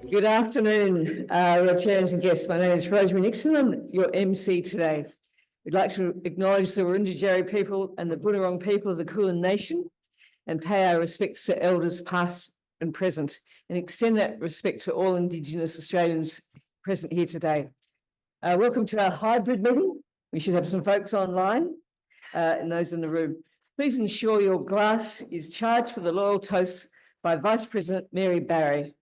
Good afternoon, Rotarians and guests. My name is Rosemary Nixon. I'm your MC today. We'd like to acknowledge the Wurundjeri people and the Bunurong people of the Kulin Nation and pay our respects to elders past and present, and extend that respect to all Indigenous Australians present here today. Welcome to our hybrid meeting. We should have some folks online and those in the room. Please ensure your glass is charged for the loyal toast by Vice President Mary Barry.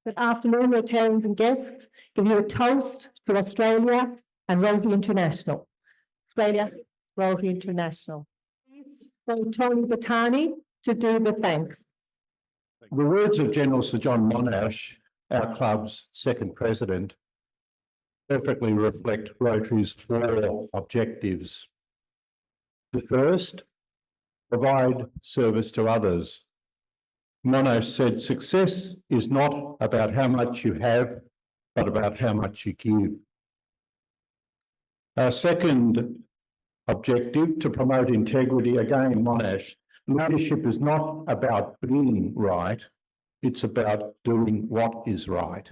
Good afternoon, Rotarians and guests. Give you a toast to Australia and Rotary International. Australia, Rotary International. Please for Tony Battani to do the thanks. The words of General Sir John Monash, our club's second president, perfectly reflect Rotary's four objectives. The first, provide service to others. Monash said, success is not about how much you have, but about how much you give. Our second objective, to promote integrity, again, Monash, leadership is not about being right, it's about doing what is right.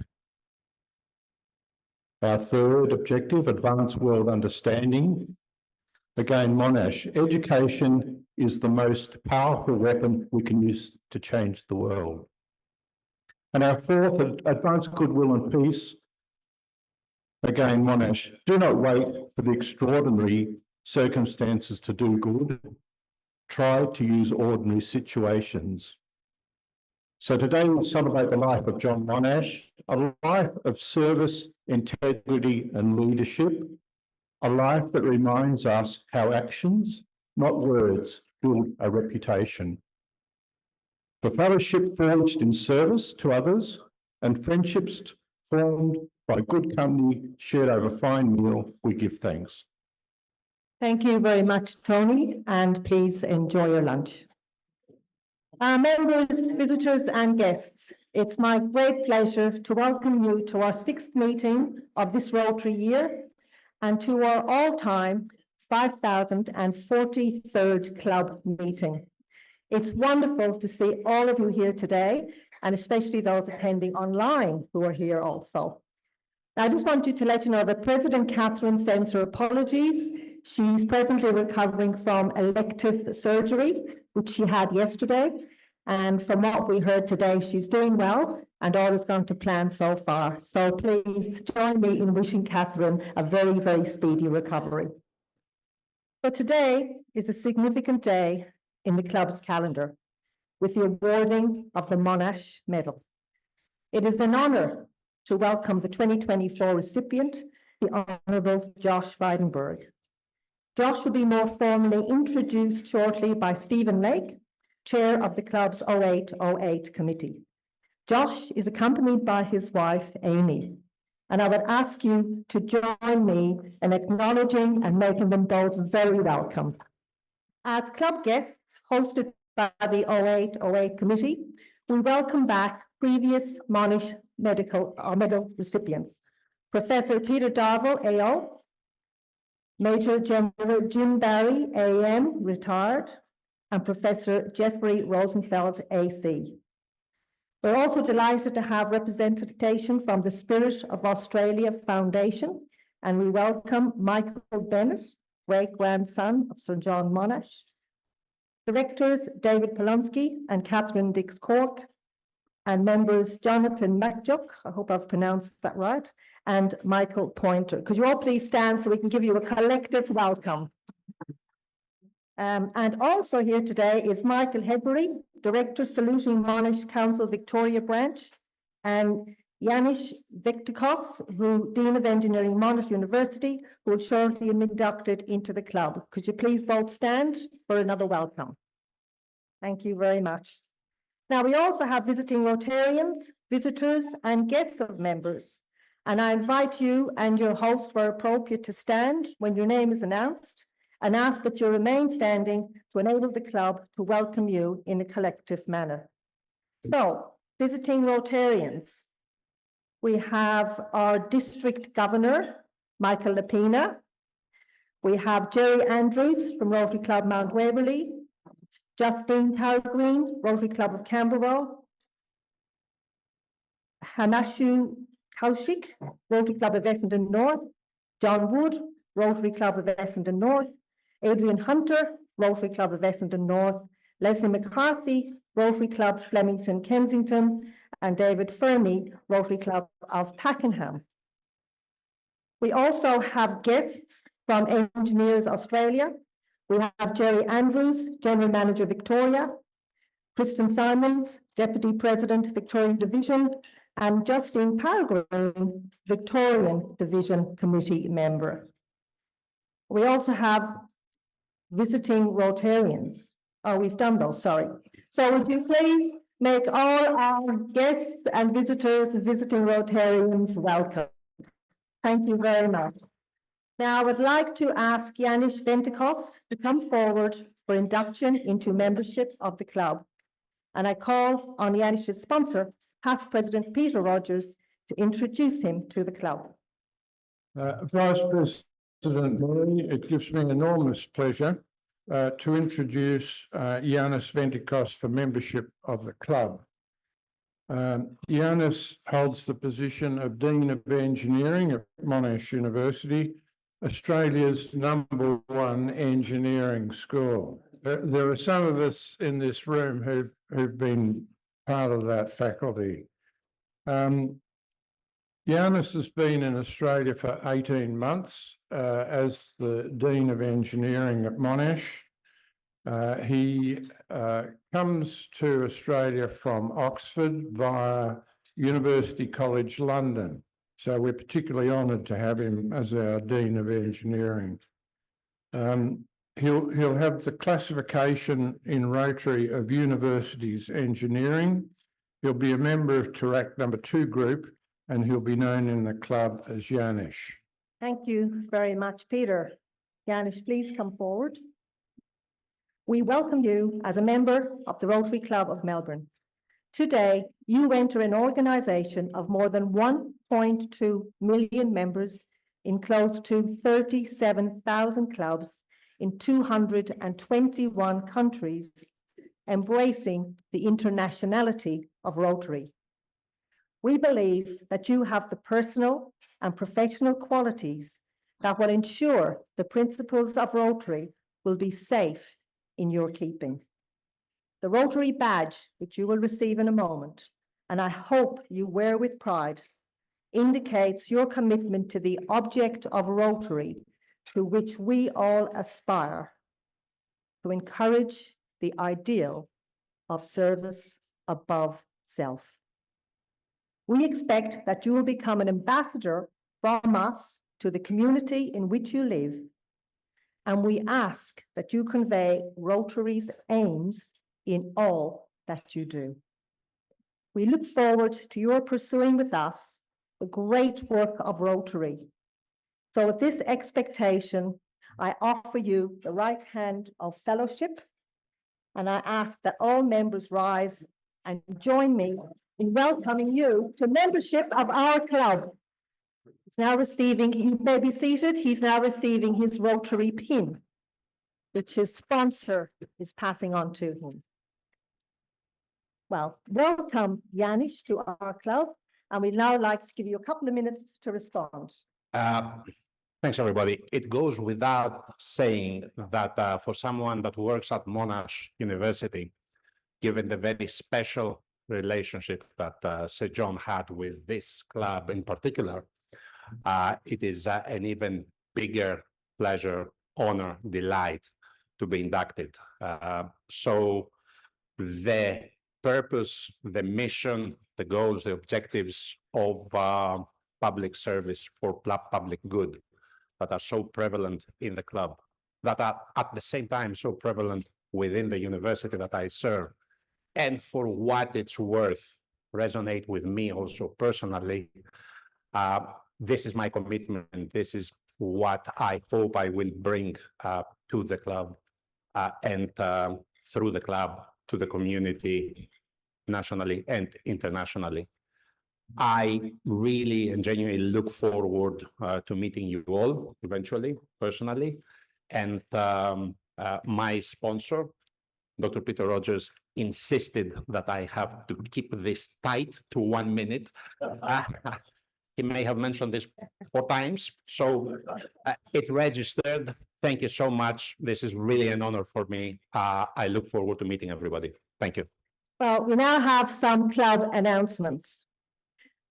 Our third objective, advance world understanding. Again, Monash, education is the most powerful weapon we can use to change the world. And our fourth, advance goodwill and peace. Again, Monash, do not wait for the extraordinary circumstances to do good. Try to use ordinary situations. So today we celebrate the life of John Monash, a life of service, integrity and leadership, a life that reminds us how actions, not words, build a reputation. The fellowship forged in service to others and friendships formed by good company shared over fine meal, we give thanks. Thank you very much, Tony, and please enjoy your lunch. Our members, visitors and guests, it's my great pleasure to welcome you to our 6th meeting of this Rotary year and to our all-time 5,043rd club meeting. It's wonderful to see all of you here today, and especially those attending online who are here also. I just want to let you know that President Catherine sends her apologies. She's presently recovering from elective surgery, which she had yesterday. And from what we heard today, she's doing well and all has gone to plan so far. So please join me in wishing Catherine a very, very speedy recovery. So today is a significant day in the club's calendar with the awarding of the Monash Medal. It is an honour to welcome the 2024 recipient, the Honourable Josh Frydenberg. Josh will be more formally introduced shortly by Stephen Lake, Chair of the club's 0808 committee. Josh is accompanied by his wife, Amy, and I would ask you to join me in acknowledging and making them both very welcome. As club guests hosted by the 0808 committee, we welcome back previous Monash Medal recipients, Professor Peter Darville, AO, Major General Jim Barry, AM, retired, and Professor Jeffrey Rosenfeld, AC. We're also delighted to have representation from the Spirit of Australia Foundation, and we welcome Michael Bennett, great-grandson of Sir John Monash, Directors David Polonsky and Catherine Dix-Cork, and members Jonathan McJuck, I hope I've pronounced that right, and Michael Pointer. Could you all please stand so we can give you a collective welcome? And also here today is Michael Hedbury, Director, Saluting Monash Council Victoria Branch, and Yianis Ventikos, who Dean of Engineering, Monash University, who will shortly be inducted into the club. Could you please both stand for another welcome? Thank you very much. Now, we also have visiting Rotarians, visitors, and guests of members. And I invite you and your host, where appropriate, to stand when your name is announced, and ask that you remain standing to enable the club to welcome you in a collective manner. So, visiting Rotarians, we have our District Governor, Michael Lapina. We have Jerry Andrews from Rotary Club Mount Waverley, Justine Targreen, Rotary Club of Camberwell, Hamashu Kaushik, Rotary Club of Essendon North, John Wood, Rotary Club of Essendon North, Adrian Hunter, Rotary Club of Essendon North, Leslie McCarthy, Rotary Club Flemington Kensington, and David Fernie, Rotary Club of Pakenham. We also have guests from Engineers Australia. We have Jerry Andrews, General Manager Victoria, Kristen Simons, Deputy President Victorian Division, and Justine Paragreen, Victorian Division Committee Member. We also have visiting Rotarians. Oh, we've done those, sorry. So would you please make all our guests and visitors and visiting Rotarians welcome. Thank you very much. Now I would like to ask Yianis Ventikos to come forward for induction into membership of the club. And I call on Yianis' sponsor, past President Peter Rogers, to introduce him to the club. Vice President Murray, it gives me enormous pleasure to introduce Yianis Ventikos for membership of the club. Yianis holds the position of Dean of Engineering at Monash University, Australia's #1 engineering school. There are some of us in this room who've been part of that faculty. Yianis has been in Australia for 18 months as the Dean of Engineering at Monash. He comes to Australia from Oxford via University College London. So we're particularly honoured to have him as our Dean of Engineering. He'll have the classification in Rotary of Universities Engineering. He'll be a member of Tarac #2 group, and he'll be known in the club as Yianis. Thank you very much, Peter. Yianis, please come forward. We welcome you as a member of the Rotary Club of Melbourne. Today, you enter an organisation of more than 1.2 million members in close to 37,000 clubs in 221 countries, embracing the internationality of Rotary. We believe that you have the personal and professional qualities that will ensure the principles of Rotary will be safe in your keeping. The Rotary badge, which you will receive in a moment, and I hope you wear with pride, indicates your commitment to the object of Rotary to which we all aspire, to encourage the ideal of service above self. We expect that you will become an ambassador from us to the community in which you live, and we ask that you convey Rotary's aims in all that you do. We look forward to your pursuing with us the great work of Rotary. So with this expectation, I offer you the right hand of fellowship, and I ask that all members rise and join me in welcoming you to membership of our club. He's now receiving, he may be seated, he's now receiving his Rotary pin, which his sponsor is passing on to him. Well, welcome, Yianis, to our club, and we'd now like to give you a couple of minutes to respond. Thanks, everybody. It goes without saying that for someone that works at Monash University, given the very special relationship that Sir John had with this club in particular, it is an even bigger pleasure, honor, delight to be inducted. So the purpose, the mission, the goals, the objectives of public service for public good that are so prevalent in the club, that are at the same time so prevalent within the university that I serve, and for what it's worth, resonate with me also personally. This is my commitment. This is what I hope I will bring to the club and through the club to the community nationally and internationally. I really and genuinely look forward to meeting you all eventually, personally, and my sponsor, Dr. Peter Rogers insisted that I have to keep this tight to 1 minute. He may have mentioned this 4 times, so it registered. Thank you so much. This is really an honor for me. I look forward to meeting everybody. Thank you. Well, we now have some club announcements.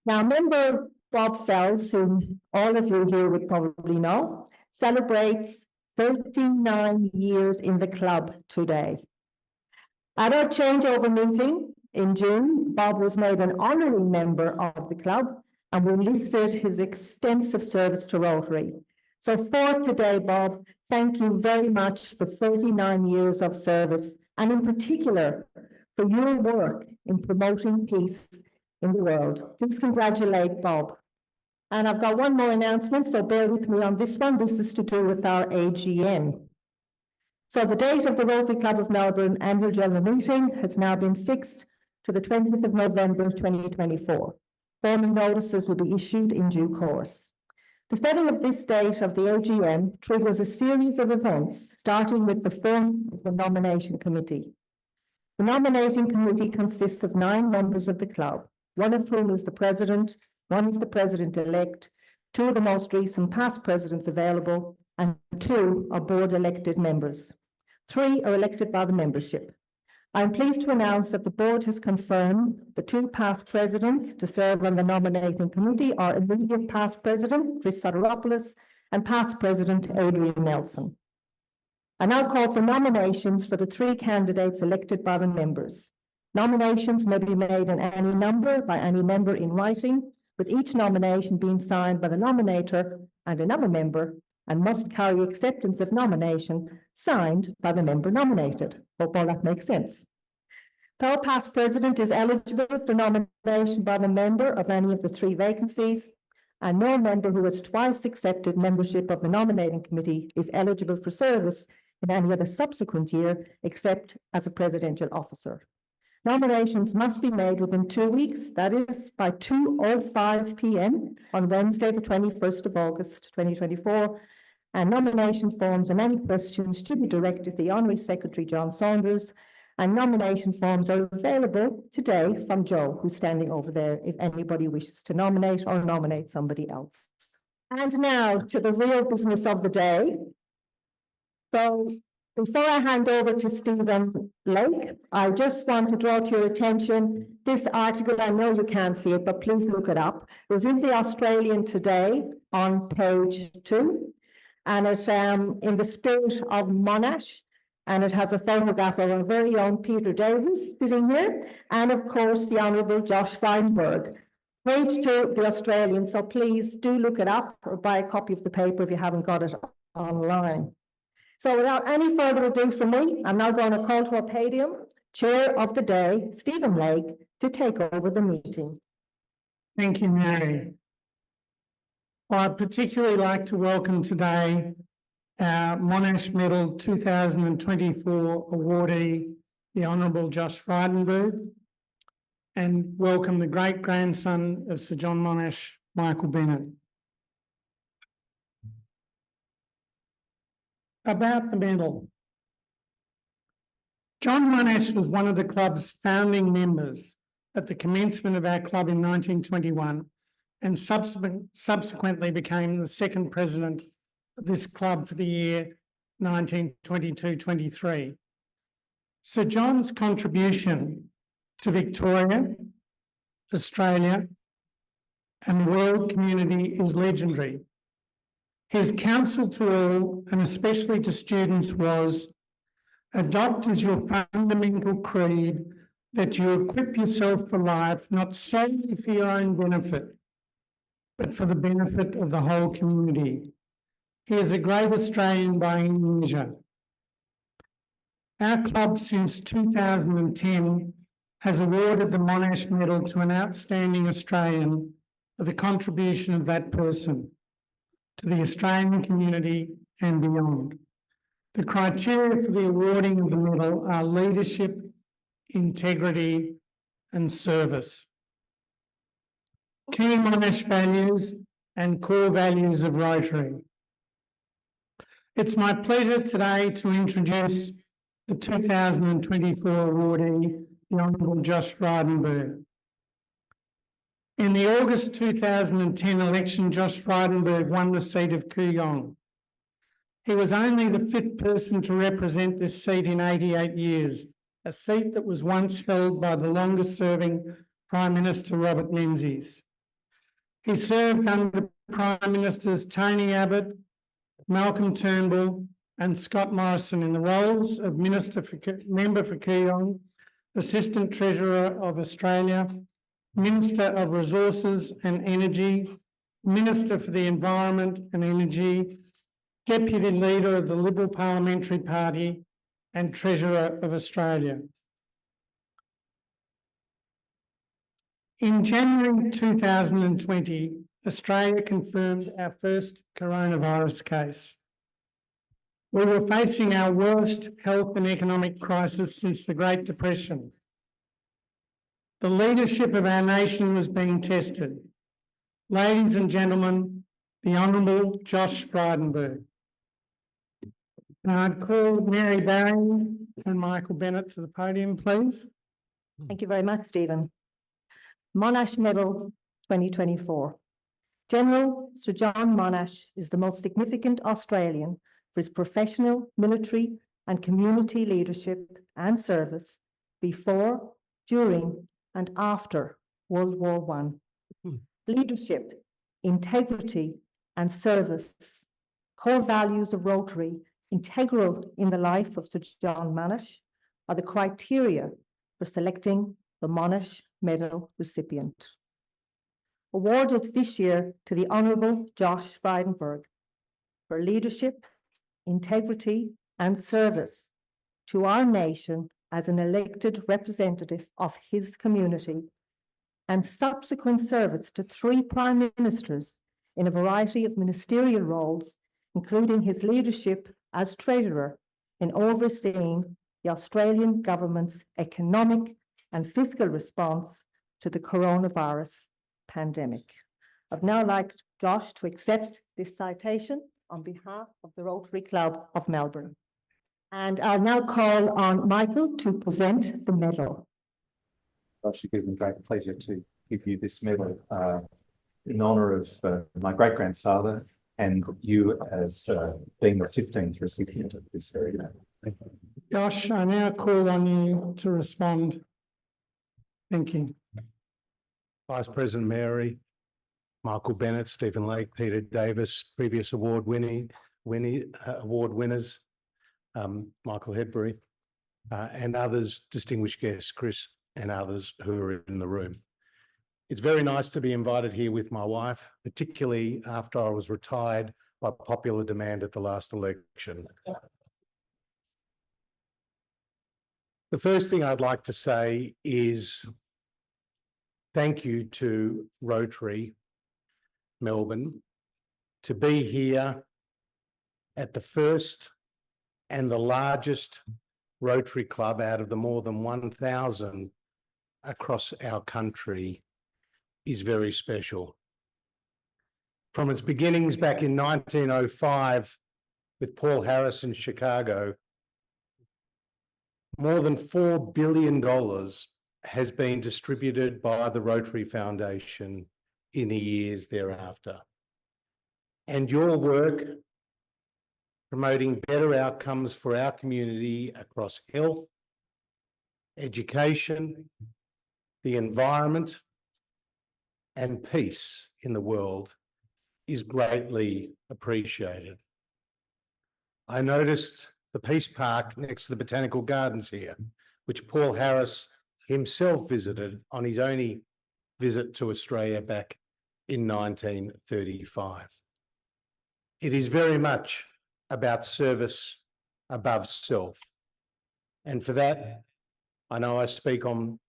Now, member Bob Fells, whom all of you here would probably know, celebrates 39 years in the club today. At our changeover meeting in June, Bob was made an honorary member of the club and we listed his extensive service to Rotary. So for today, Bob, thank you very much for 39 years of service, and in particular for your work in promoting peace in the world. Please congratulate Bob. And I've got one more announcement, so bear with me on this one. This is to do with our AGM. So the date of the Rotary Club of Melbourne Annual General Meeting has now been fixed to the 20th of November 2024. Formal notices will be issued in due course. The setting of this date of the AGM triggers a series of events, starting with the form of the nomination committee. The nominating committee consists of 9 members of the club, one of whom is the president, one is the president-elect, 2 of the most recent past presidents available, and 2 are board-elected members. 3 are elected by the membership. I am pleased to announce that the board has confirmed the 2 past presidents to serve on the nominating committee are immediate past president, Chris Soteropoulos, and past president, Adrian Nelson. I now call for nominations for the 3 candidates elected by the members. Nominations may be made in any number by any member in writing, with each nomination being signed by the nominator and another member, and must carry acceptance of nomination signed by the member nominated. Hope all that makes sense. Our past president is eligible for nomination by the member of any of the 3 vacancies, and no member who has twice accepted membership of the nominating committee is eligible for service in any other subsequent year, except as a presidential officer. Nominations must be made within 2 weeks, that is by 2:05 p.m. on Wednesday, the 21st of August, 2024, and nomination forms and any questions should be directed to the Honorary Secretary, John Saunders, and nomination forms are available today from Joe, who's standing over there, if anybody wishes to nominate or nominate somebody else. And now to the real business of the day. So before I hand over to Stephen Lake, I just want to draw to your attention this article. I know you can't see it, but please look it up. It was in the Australian today on page 2, and it's in the spirit of Monash, and it has a photograph of our very own Peter Davis sitting here, and of course the Honourable Josh Frydenberg. Page 2, the Australian, so please do look it up or buy a copy of the paper if you haven't got it online. So without any further ado from me, I'm now going to call to our podium, Chair of the Day, Stephen Lake, to take over the meeting. Thank you, Mary. I'd particularly like to welcome today our Monash Medal 2024 awardee, the Honourable Josh Frydenberg, and welcome the great-grandson of Sir John Monash, Michael Bennett. About the medal. John Monash was one of the club's founding members at the commencement of our club in 1921 and subsequently became the 2nd president of this club for the year 1922-23. Sir John's contribution to Victoria, Australia, and the world community is legendary. His counsel to all, and especially to students, was, adopt as your fundamental creed that you equip yourself for life, not solely for your own benefit, but for the benefit of the whole community. He is a great Australian by any measure. Our club since 2010 has awarded the Monash Medal to an outstanding Australian for the contribution of that person to the Australian community and beyond. The criteria for the awarding of the medal are leadership, integrity, and service. Key Monash values and core values of Rotary. It's my pleasure today to introduce the 2024 awardee, the Hon Josh Frydenberg. In the August 2010 election, Josh Frydenberg won the seat of Kooyong. He was only the 5th person to represent this seat in 88 years, a seat that was once held by the longest-serving Prime Minister Robert Menzies. He served under Prime Ministers Tony Abbott, Malcolm Turnbull and Scott Morrison in the roles of Member for Kooyong, Assistant Treasurer of Australia, Minister of Resources and Energy, Minister for the Environment and Energy, Deputy Leader of the Liberal Parliamentary Party and Treasurer of Australia. In January 2020, Australia confirmed our first coronavirus case. We were facing our worst health and economic crisis since the Great Depression. The leadership of our nation was being tested. Ladies and gentlemen, the Honourable Josh Frydenberg. I'd call Mary Barry and Michael Bennett to the podium, please. Thank you very much, Stephen. Monash Medal 2024. General Sir John Monash is the most significant Australian for his professional, military and community leadership and service before, during and after World War I. Leadership, integrity and service, core values of Rotary, integral in the life of Sir John Monash, are the criteria for selecting the Monash Medal recipient. Awarded this year to the Honourable Josh Frydenberg for leadership, integrity and service to our nation as an elected representative of his community and subsequent service to 3 Prime Ministers in a variety of ministerial roles, including his leadership as Treasurer in overseeing the Australian government's economic and fiscal response to the coronavirus pandemic. I'd now like Josh to accept this citation on behalf of the Rotary Club of Melbourne. And I'll now call on Michael to present the medal. Josh, it gives me great pleasure to give you this medal in honour of my great-grandfather and you as being the 15th recipient of this very medal. Thank you. Josh, I now call on you to respond. Thank you. Vice President Mary, Michael Bennett, Stephen Lake, Peter Davis, previous award winners, Michael Hedbury, and others, distinguished guests, Chris, and others who are in the room. It's very nice to be invited here with my wife, particularly after I was retired by popular demand at the last election. The first thing I'd like to say is thank you to Rotary Melbourne to be here at the first and the largest Rotary Club out of the more than 1,000 across our country is very special. From its beginnings back in 1905 with Paul Harris in Chicago, more than $4 billion has been distributed by the Rotary Foundation in the years thereafter. And your work promoting better outcomes for our community across health, education, the environment, and peace in the world is greatly appreciated. I noticed the Peace Park next to the Botanical Gardens here, which Paul Harris himself visited on his only visit to Australia back in 1935. It is very much about service above self. And for that, I know I speak on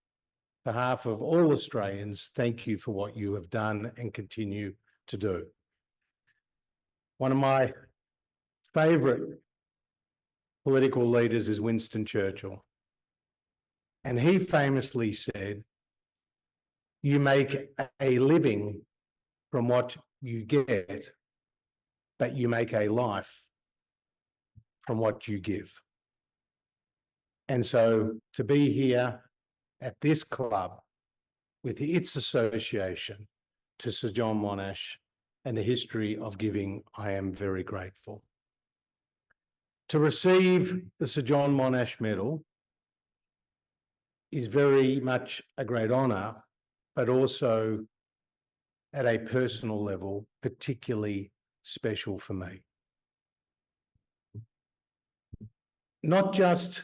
behalf of all Australians. Thank you for what you have done and continue to do. One of my favourite political leaders is Winston Churchill. And he famously said, "You make a living from what you get, but you make a life from what you give." And so to be here at this club with its association to Sir John Monash and the history of giving, I am very grateful. To receive the Sir John Monash Medal is very much a great honour, but also at a personal level, particularly special for me. Not just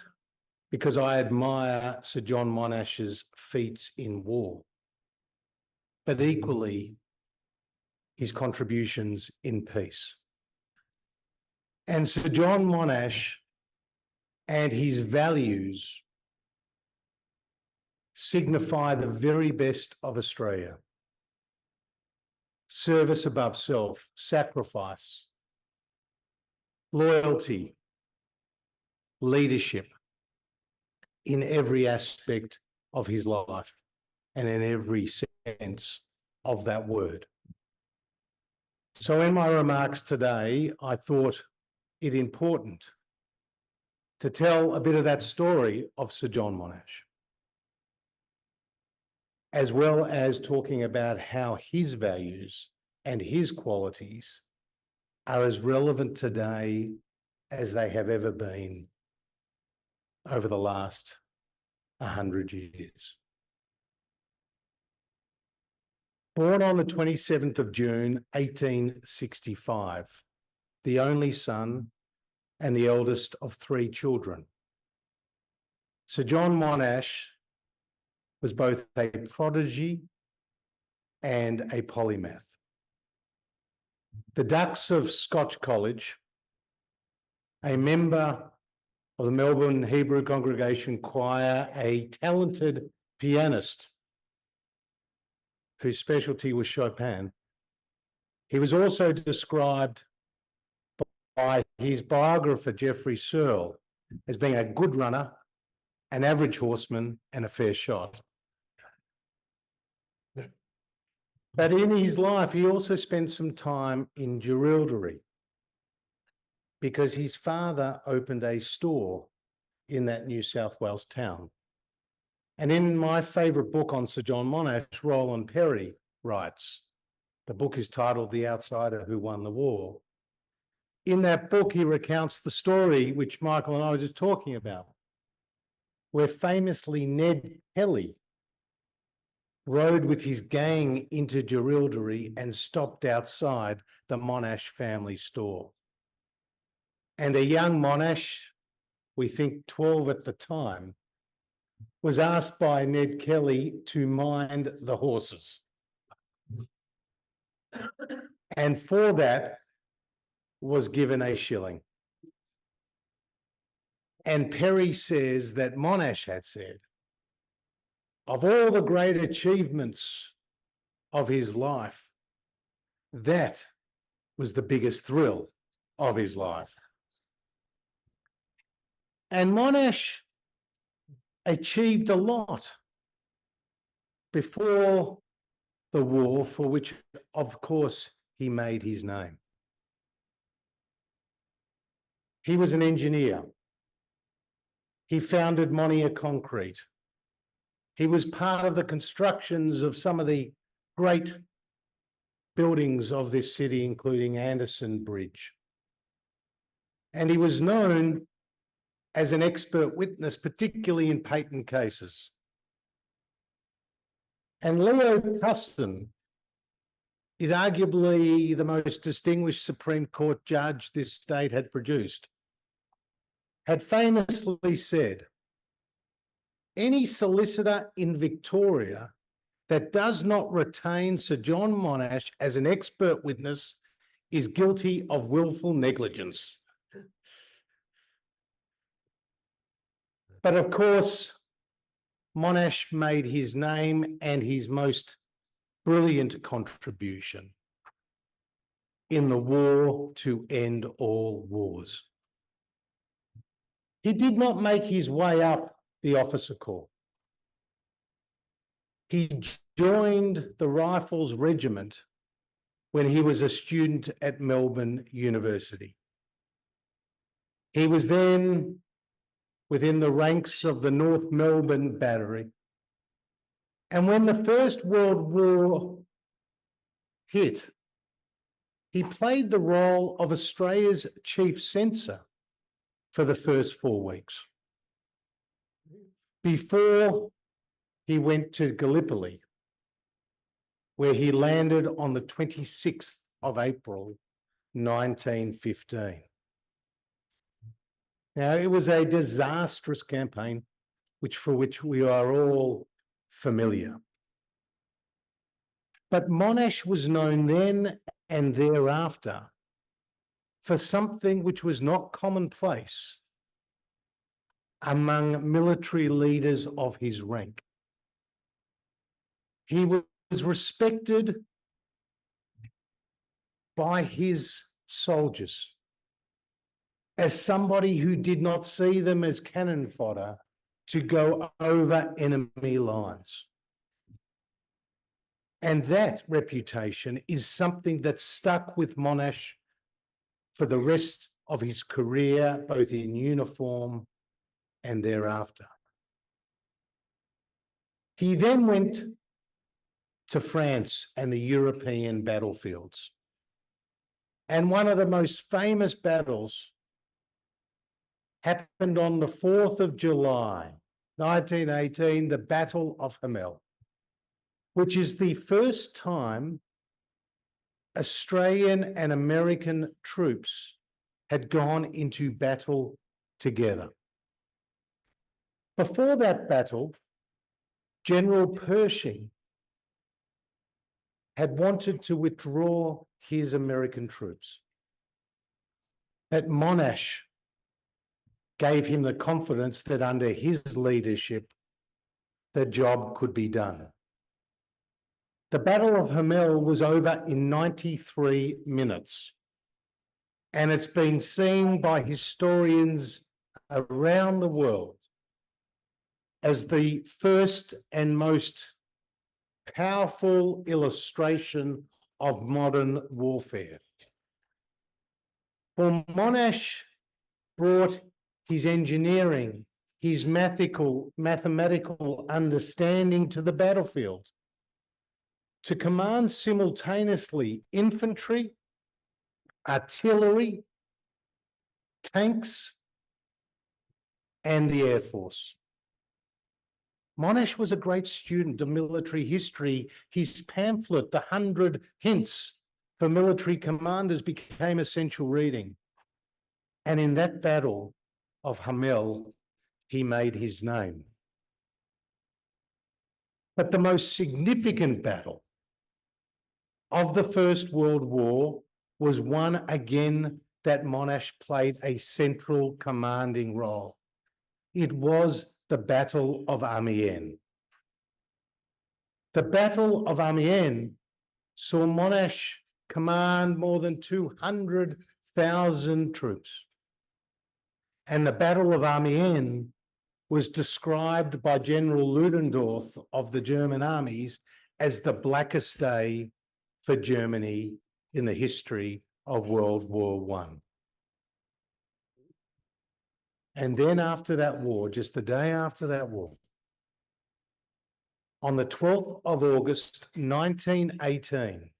because I admire Sir John Monash's feats in war, but equally his contributions in peace. And Sir John Monash and his values signify the very best of Australia. Service above self, sacrifice, loyalty, leadership in every aspect of his life and in every sense of that word. So in my remarks today, I thought it important to tell a bit of that story of Sir John Monash, as well as talking about how his values and his qualities are as relevant today as they have ever been over the last 100 years. Born on the 27th of June, 1865, the only son and the eldest of 3 children, Sir John Monash was both a prodigy and a polymath. The Ducks of Scotch College, a member of the Melbourne Hebrew Congregation Choir, a talented pianist whose specialty was Chopin. He was also described by his biographer, Geoffrey Searle, as being a good runner, an average horseman, and a fair shot. But in his life, he also spent some time in Jerilderie because his father opened a store in that New South Wales town. And in my favourite book on Sir John Monash, Roland Perry writes, the book is titled The Outsider Who Won the War. In that book, he recounts the story which Michael and I were just talking about, where famously Ned Kelly rode with his gang into Jerilderie and stopped outside the Monash family store. And a young Monash, we think 12 at the time, was asked by Ned Kelly to mind the horses. And for that was given a shilling. And Perry says that Monash had said, of all the great achievements of his life, that was the biggest thrill of his life. And Monash achieved a lot before the war, for which, of course, he made his name. He was an engineer. He founded Monia Concrete. He was part of the constructions of some of the great buildings of this city, including Anderson Bridge. And he was known as an expert witness, particularly in patent cases. And Leo Custon is arguably the most distinguished Supreme Court judge this state had produced, had famously said, any solicitor in Victoria that does not retain Sir John Monash as an expert witness is guilty of willful negligence. But of course, Monash made his name and his most brilliant contribution in the war to end all wars. He did not make his way up the officer corps. He joined the Rifles Regiment when he was a student at Melbourne University. He was then within the ranks of the North Melbourne Battery. And when the First World War hit, he played the role of Australia's chief censor for the first 4 weeks, before he went to Gallipoli, where he landed on the 26th of April, 1915. Now, it was a disastrous campaign, for which we are all familiar. But Monash was known then and thereafter for something which was not commonplace among military leaders of his rank. He was respected by his soldiers as somebody who did not see them as cannon fodder to go over enemy lines. And that reputation is something that stuck with Monash for the rest of his career, both in uniform and thereafter. He then went to France and the European battlefields. And one of the most famous battles happened on the 4th of July, 1918, the Battle of Amiens, which is the first time Australian and American troops had gone into battle together. Before that battle, General Pershing had wanted to withdraw his American troops. But Monash gave him the confidence that under his leadership, the job could be done. The Battle of Amiens was over in 93 minutes, and it's been seen by historians around the world as the first and most powerful illustration of modern warfare. For Monash brought his engineering, his mathematical understanding to the battlefield, to command simultaneously infantry, artillery, tanks, and the Air Force. Monash was a great student of military history. His pamphlet, The 100 Hints for Military Commanders, became essential reading. And in that battle of Amiens, he made his name. But the most significant battle of the First World War was one again that Monash played a central commanding role. It was the Battle of Amiens. The Battle of Amiens saw Monash command more than 200,000 troops. And the Battle of Amiens was described by General Ludendorff of the German armies as the blackest day for Germany in the history of World War I. And then after that war, just the day after that war, on the 12th of August, 1918,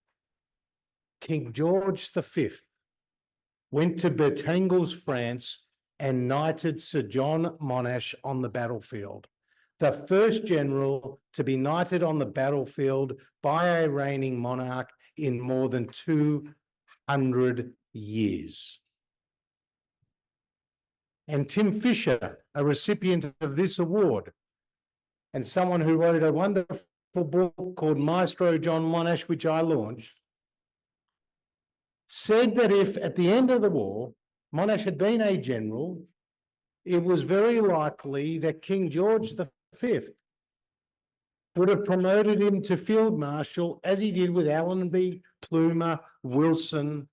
King George V went to Ventikos, France, and knighted Sir John Monash on the battlefield, the first general to be knighted on the battlefield by a reigning monarch in more than 200 years. And Tim Fisher, a recipient of this award, and someone who wrote a wonderful book called Maestro John Monash, which I launched, said that if at the end of the war, Monash had been a general, it was very likely that King George V would have promoted him to Field Marshal, as he did with Allenby, Plumer, Wilson,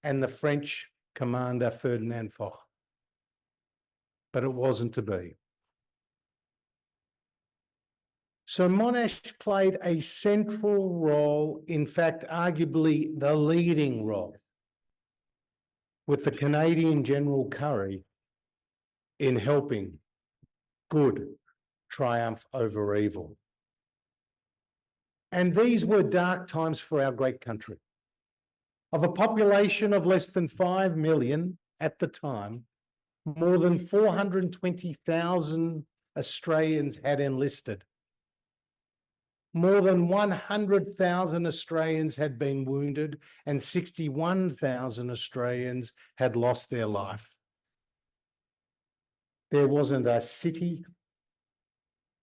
and the French commander Ferdinand Foch. But it wasn't to be. So Monash played a central role, in fact, arguably the leading role, with the Canadian General Currie in helping good triumph over evil. And these were dark times for our great country. Of a population of less than 5 million at the time, more than 420,000 Australians had enlisted. More than 100,000 Australians had been wounded and 61,000 Australians had lost their life. There wasn't a city,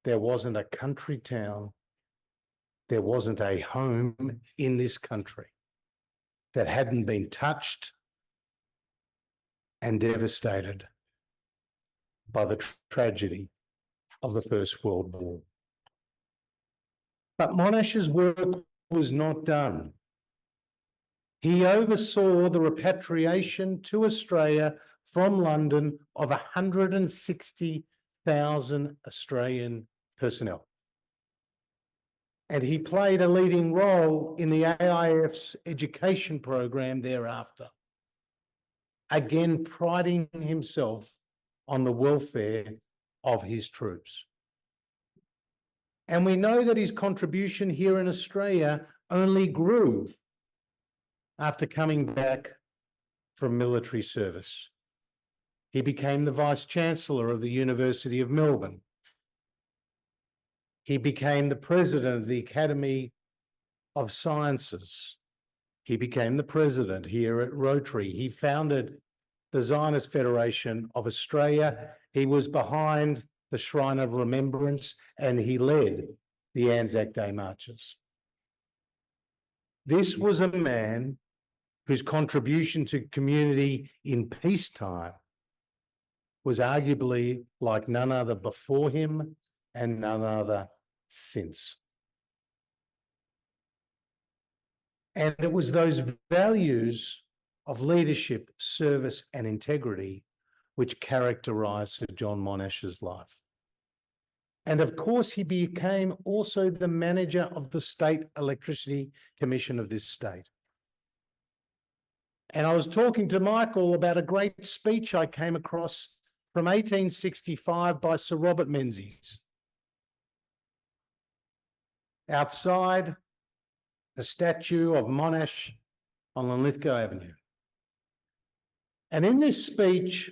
there wasn't a country town, there wasn't a home in this country that hadn't been touched and devastated by the tragedy of the First World War. But Monash's work was not done. He oversaw the repatriation to Australia from London of 160,000 Australian personnel. And he played a leading role in the AIF's education program thereafter, again priding himself on the welfare of his troops. And we know that his contribution here in Australia only grew after coming back from military service. He became the Vice-Chancellor of the University of Melbourne. He became the President of the Academy of Sciences. He became the President here at Rotary. He founded the Zionist Federation of Australia. He was behind the Shrine of Remembrance, and he led the Anzac Day marches. This was a man whose contribution to community in peacetime was arguably like none other before him and none other since. And it was those values of leadership, service, and integrity which characterised Sir John Monash's life. And of course, he became also the manager of the State Electricity Commission of this state. And I was talking to Michael about a great speech I came across from 1865 by Sir Robert Menzies. Outside the statue of Monash on Linlithgow Avenue. And in this speech,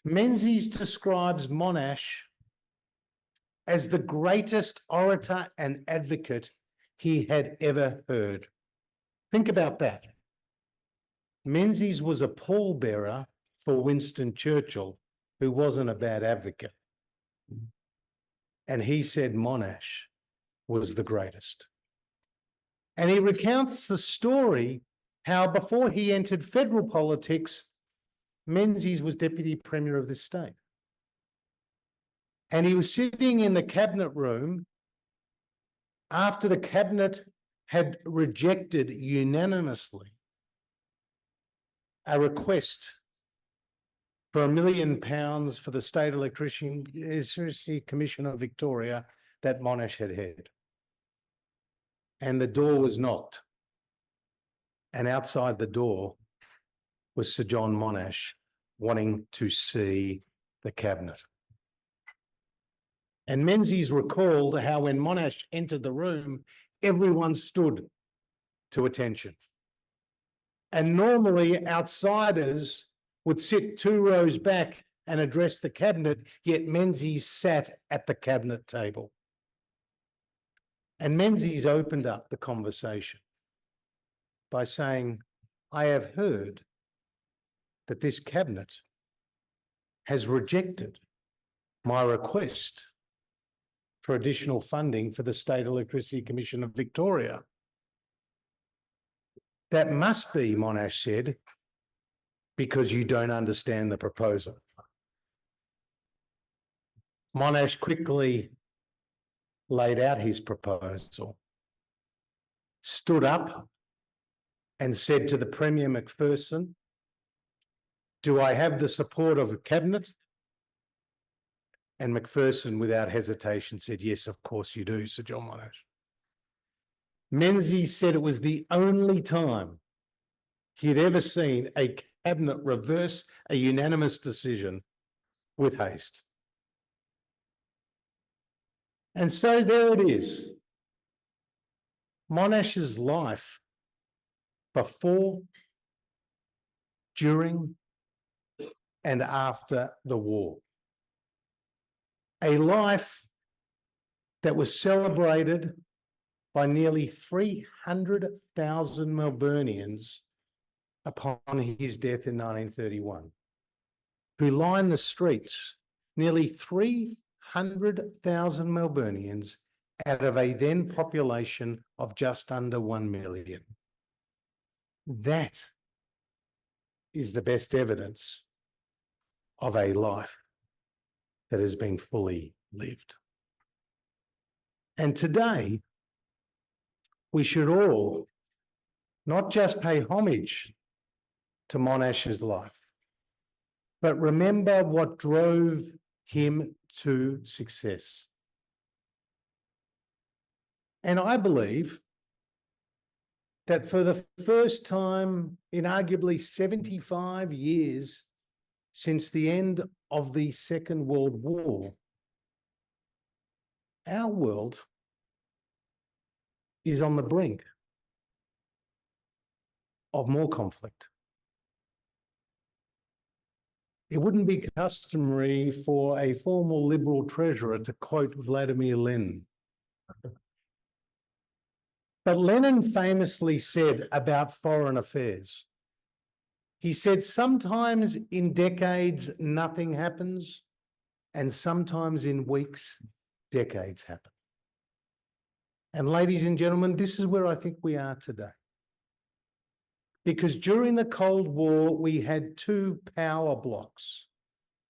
Menzies describes Monash as the greatest orator and advocate he had ever heard. Think about that. Menzies was a pallbearer for Winston Churchill, who wasn't a bad advocate. And he said Monash was the greatest. And he recounts the story how before he entered federal politics, Menzies was Deputy Premier of this state. And he was sitting in the cabinet room after the cabinet had rejected unanimously a request for £1 million for the State Electricity Commission of Victoria that Monash had had. And the door was knocked. And outside the door was Sir John Monash wanting to see the cabinet. And Menzies recalled how when Monash entered the room, everyone stood to attention. And normally outsiders would sit 2 rows back and address the cabinet, yet Menzies sat at the cabinet table. And Menzies opened up the conversation by saying, I have heard that this cabinet has rejected my request for additional funding for the State Electricity Commission of Victoria. That must be, Monash said, because you don't understand the proposal. Monash quickly laid out his proposal, stood up and said to the Premier Macpherson, do I have the support of the Cabinet? And Macpherson, without hesitation, said, yes, of course you do, Sir John Monash. Menzies said it was the only time he'd ever seen a cabinet reverse a unanimous decision with haste. And so there it is. Monash's life before, during, and after the war. A life that was celebrated by nearly 300,000 Melburnians upon his death in 1931, who lined the streets, nearly 300,000 Melburnians out of a then population of just under 1 million. That is the best evidence of a life that has been fully lived. And today, we should all not just pay homage to Monash's life, but remember what drove him to success. And I believe that for the first time in arguably 75 years since the end of the Second World War, our world is on the brink of more conflict. It wouldn't be customary for a former Liberal treasurer to quote Vladimir Lenin. But Lenin famously said about foreign affairs, he said, sometimes in decades, nothing happens, and sometimes in weeks, decades happen. And ladies and gentlemen, this is where I think we are today. Because during the Cold War, we had two power blocks,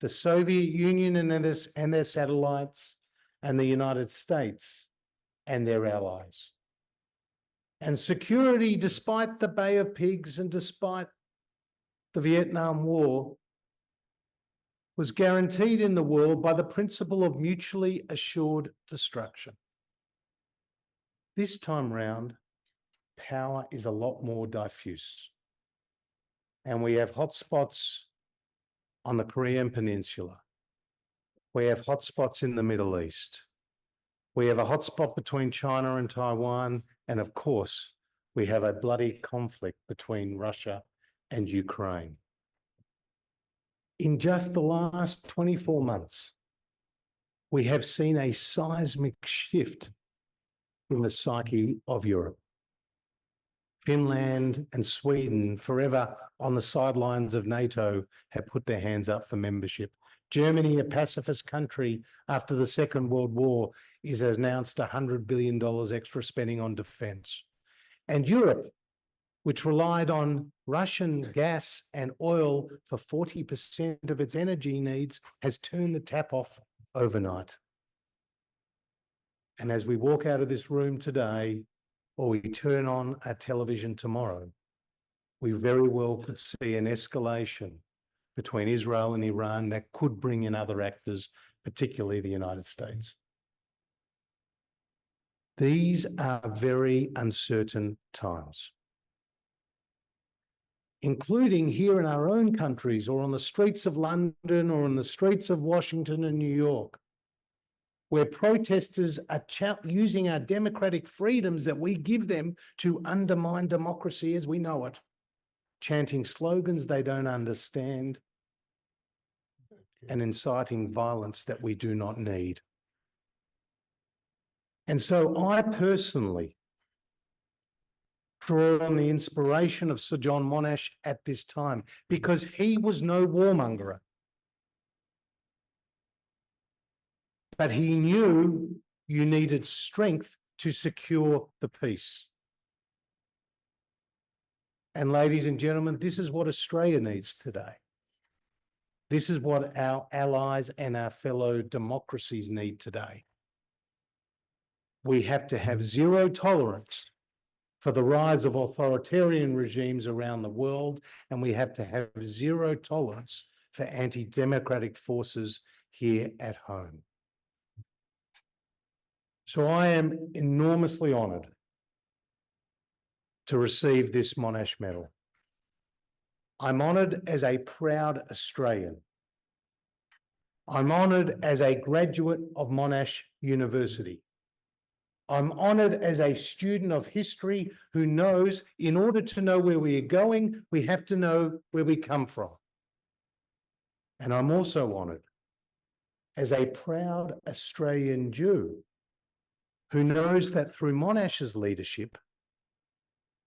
the Soviet Union and their satellites, and the United States and their allies. And security, despite the Bay of Pigs and despite the Vietnam War, was guaranteed in the world by the principle of mutually assured destruction. This time round, power is a lot more diffuse. And we have hotspots on the Korean Peninsula. We have hotspots in the Middle East. We have a hotspot between China and Taiwan. And of course, we have a bloody conflict between Russia and Ukraine. In just the last 24 months, we have seen a seismic shift in the psyche of Europe. Finland and Sweden, forever on the sidelines of NATO, have put their hands up for membership. Germany, a pacifist country after the Second World War, is announced $100 billion extra spending on defence. And Europe, which relied on Russian gas and oil for 40% of its energy needs, has turned the tap off overnight. And as we walk out of this room today, or we turn on our television tomorrow, we very well could see an escalation between Israel and Iran that could bring in other actors, particularly the United States. These are very uncertain times, including here in our own countries or on the streets of London or on the streets of Washington and New York, where protesters are using our democratic freedoms that we give them to undermine democracy as we know it, chanting slogans they don't understand and inciting violence that we do not need. And so I personally draw on the inspiration of Sir John Monash at this time, because he was no warmonger. But he knew you needed strength to secure the peace. And ladies and gentlemen, this is what Australia needs today. This is what our allies and our fellow democracies need today. We have to have zero tolerance for the rise of authoritarian regimes around the world, and we have to have zero tolerance for anti-democratic forces here at home. So I am enormously honoured to receive this Monash Medal. I'm honoured as a proud Australian. I'm honoured as a graduate of Monash University. I'm honoured as a student of history who knows in order to know where we are going, we have to know where we come from. And I'm also honoured as a proud Australian Jew who knows that through Monash's leadership,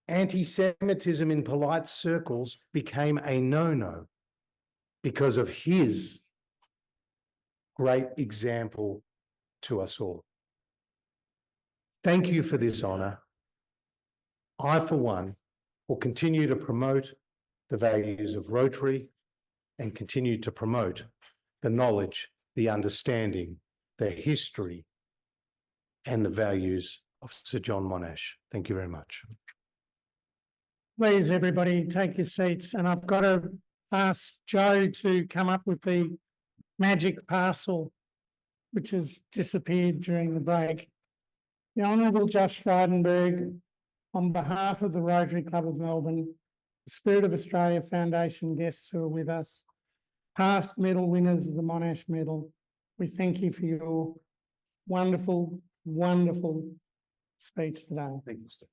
anti-Semitism in polite circles became a no-no because of his great example to us all. Thank you for this honour. I, for one, will continue to promote the values of Rotary and continue to promote the knowledge, the understanding, the history, and the values of Sir John Monash. Thank you very much. Please, everybody, take your seats. And I've got to ask Joe to come up with the magic parcel, which has disappeared during the break. The Honourable Josh Frydenberg, on behalf of the Rotary Club of Melbourne, the Spirit of Australia Foundation guests who are with us, past medal winners of the Monash Medal, we thank you for your wonderful, wonderful speech today. Thank you, Steve.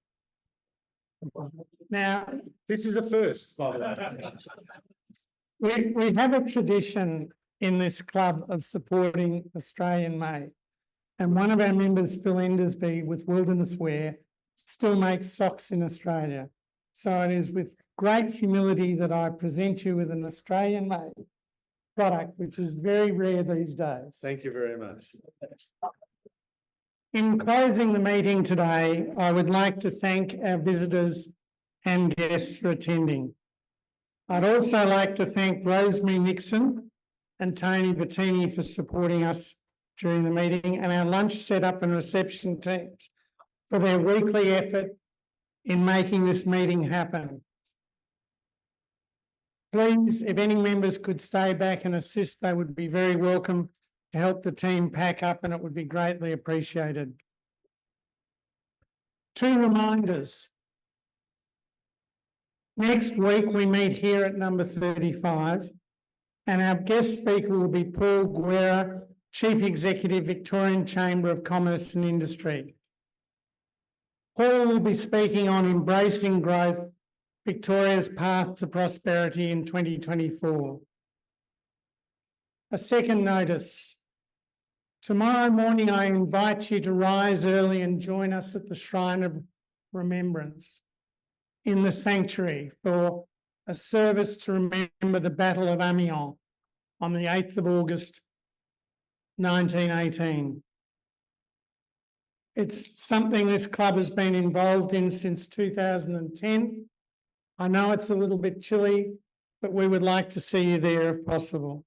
Now, This is a first, by the way. we have a tradition in this club of supporting Australian made. And one of our members, Phil Endersby, with Wilderness Wear, still makes socks in Australia. So it is with great humility that I present you with an Australian made product, which is very rare these days. Thank you very much. In closing the meeting today, I would like to thank our visitors and guests for attending. I'd also like to thank Rosemary Nixon and Tony Bettini for supporting us during the meeting, and our lunch setup and reception teams for their weekly effort in making this meeting happen. Please, if any members could stay back and assist, they would be very welcome to help the team pack up, and it would be greatly appreciated. 2 reminders. Next week, we meet here at number 35, and our guest speaker will be Paul Guerra, Chief Executive, Victorian Chamber of Commerce and Industry. Paul will be speaking on embracing growth, Victoria's path to prosperity in 2024. A second notice. Tomorrow morning, I invite you to rise early and join us at the Shrine of Remembrance in the sanctuary for a service to remember the Battle of Amiens on the 8th of August, 1918. It's something this club has been involved in since 2010. I know it's a little bit chilly, but we would like to see you there if possible.